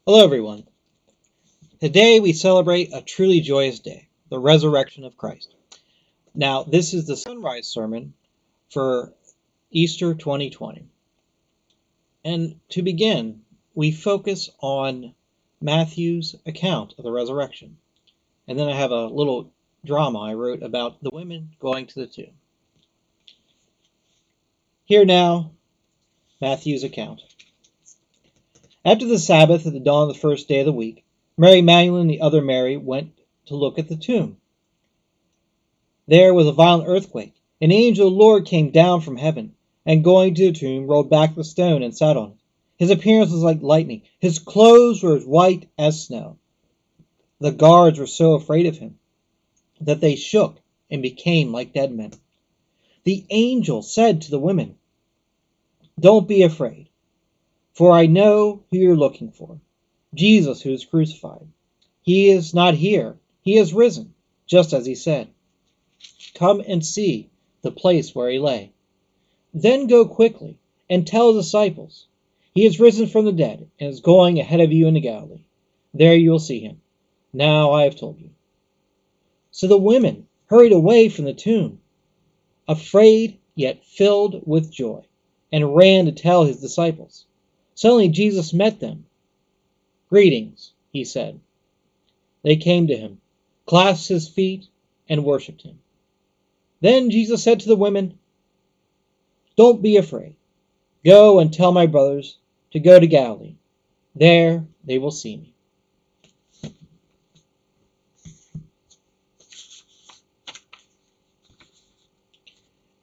Hello, everyone. Today we celebrate a truly joyous day, the resurrection of Christ. Now, this is the sunrise sermon for Easter 2020. And to begin, we focus on Matthew's account of the resurrection. And then I have a little drama I wrote about the women going to the tomb. Here now, Matthew's account. After the Sabbath, at the dawn of the first day of the week, Mary Magdalene and the other Mary went to look at the tomb. There was a violent earthquake. An angel of the Lord came down from heaven, and going to the tomb, rolled back the stone and sat on it. His appearance was like lightning. His clothes were as white as snow. The guards were so afraid of him that they shook and became like dead men. The angel said to the women, "Don't be afraid, for I know who you're looking for, Jesus who is crucified. He is not here. He is risen, just as he said. Come and see the place where he lay. Then go quickly and tell his disciples, he is risen from the dead and is going ahead of you into Galilee. There you will see him. Now I have told you." So the women hurried away from the tomb, afraid yet filled with joy, and ran to tell his disciples. Suddenly Jesus met them. "Greetings," he said. They came to him, clasped his feet, and worshipped him. Then Jesus said to the women, "Don't be afraid. Go and tell my brothers to go to Galilee. There they will see me."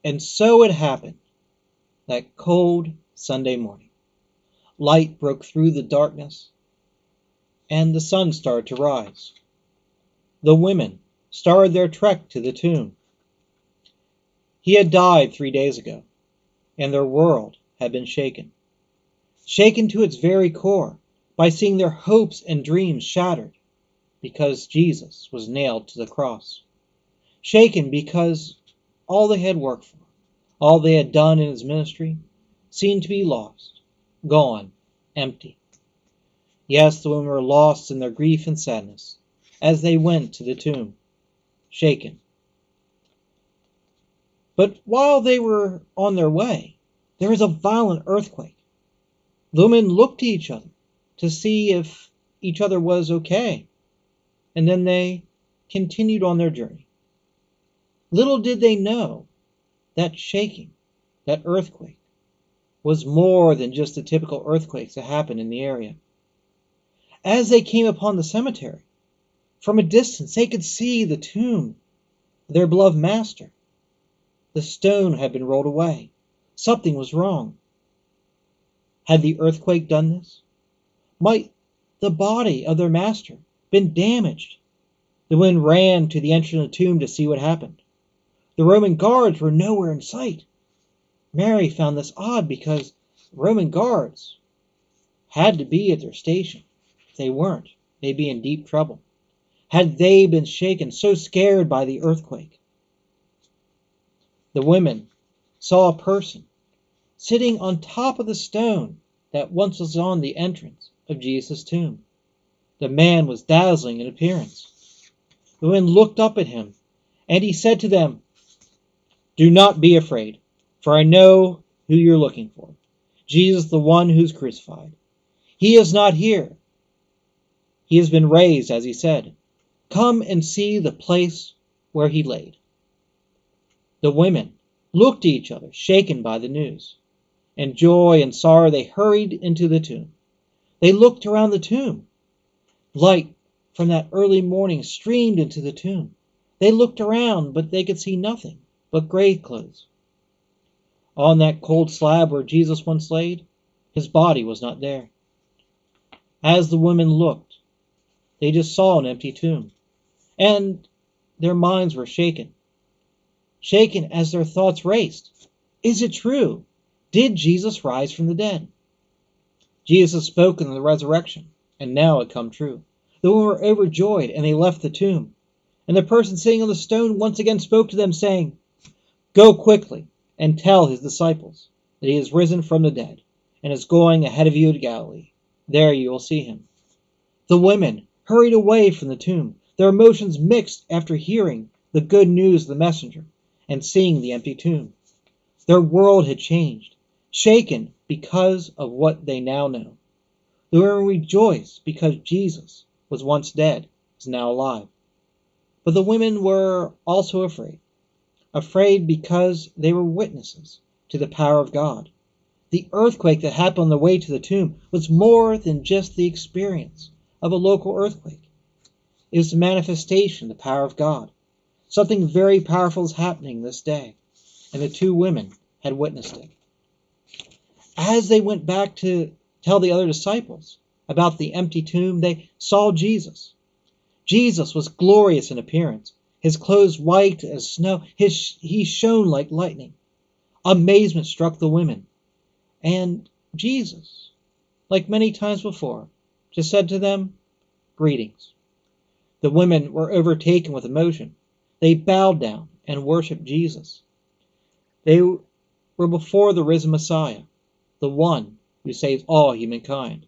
And so it happened that cold Sunday morning. Light broke through the darkness, and the sun started to rise. The women started their trek to the tomb. He had died 3 days ago, and their world had been shaken. Shaken to its very core by seeing their hopes and dreams shattered because Jesus was nailed to the cross. Shaken because all they had worked for, all they had done in his ministry, seemed to be lost, gone, empty. Yes, the women were lost in their grief and sadness as they went to the tomb, shaken. But while they were on their way, there was a violent earthquake. The women looked at each other to see if each other was okay, and then they continued on their journey. Little did they know that shaking, that earthquake, was more than just the typical earthquakes that happen in the area. As they came upon the cemetery, from a distance they could see the tomb of their beloved master. The stone had been rolled away. Something was wrong. Had the earthquake done this? Might the body of their master been damaged? The women ran to the entrance of the tomb to see what happened. The Roman guards were nowhere in sight. Mary found this odd because Roman guards had to be at their station. If they weren't, they'd be in deep trouble. Had they been shaken, so scared by the earthquake? The women saw a person sitting on top of the stone that once was on the entrance of Jesus' tomb. The man was dazzling in appearance. The women looked up at him, and he said to them, "Do not be afraid, for I know who you're looking for, Jesus, the one who's crucified. He is not here. He has been raised, as he said. Come and see the place where he laid." The women looked at each other, shaken by the news. In joy and sorrow they hurried into the tomb. They looked around the tomb. Light from that early morning streamed into the tomb. They looked around, but they could see nothing but grave clothes. On that cold slab where Jesus once laid, his body was not there. As the women looked, they just saw an empty tomb, and their minds were shaken. Shaken as their thoughts raced. Is it true? Did Jesus rise from the dead? Jesus had spoken of the resurrection, and now it come true. The women were overjoyed, and they left the tomb. And the person sitting on the stone once again spoke to them, saying, "Go quickly and tell his disciples that he is risen from the dead, and is going ahead of you to Galilee. There you will see him." The women hurried away from the tomb, their emotions mixed after hearing the good news of the messenger and seeing the empty tomb. Their world had changed, shaken because of what they now know. The women rejoiced because Jesus was once dead, is now alive. But the women were also afraid because they were witnesses to the power of God. The earthquake that happened on the way to the tomb was more than just the experience of a local earthquake. It was the manifestation of the power of God. Something very powerful is happening this day, and the two women had witnessed it. As they went back to tell the other disciples about the empty tomb, they saw Jesus. Jesus was glorious in appearance, his clothes white as snow, he shone like lightning. Amazement struck the women, and Jesus, like many times before, just said to them, "Greetings." The women were overtaken with emotion. They bowed down and worshiped Jesus. They were before the risen Messiah, the one who saves all humankind.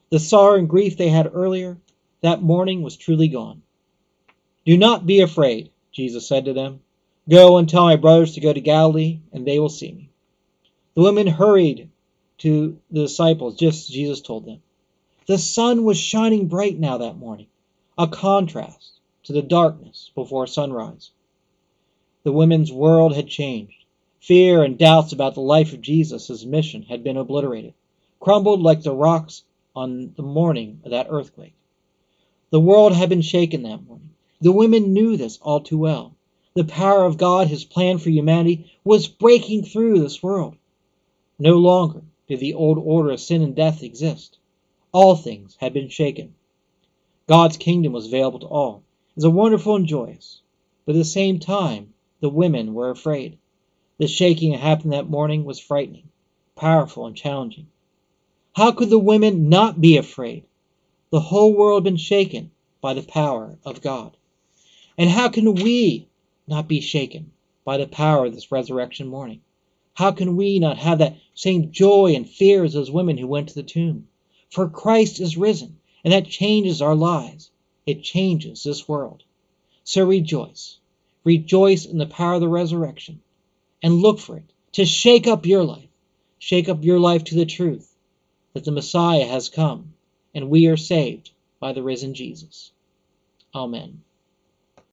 The sorrow and grief they had earlier that morning was truly gone. "Do not be afraid," Jesus said to them. "Go and tell my brothers to go to Galilee, and they will see me." The women hurried to the disciples just as Jesus told them. The sun was shining bright now that morning, a contrast to the darkness before sunrise. The women's world had changed. Fear and doubts about the life of Jesus, his mission, had been obliterated, crumbled like the rocks on the morning of that earthquake. The world had been shaken that morning. The women knew this all too well. The power of God, his plan for humanity, was breaking through this world. No longer did the old order of sin and death exist. All things had been shaken. God's kingdom was available to all. It was wonderful and joyous. But at the same time, the women were afraid. The shaking that happened that morning was frightening, powerful, and challenging. How could the women not be afraid? The whole world had been shaken by the power of God. And how can we not be shaken by the power of this resurrection morning? How can we not have that same joy and fear as those women who went to the tomb? For Christ is risen, and that changes our lives. It changes this world. So rejoice. Rejoice in the power of the resurrection, and look for it to shake up your life. Shake up your life to the truth that the Messiah has come, and we are saved by the risen Jesus. Amen.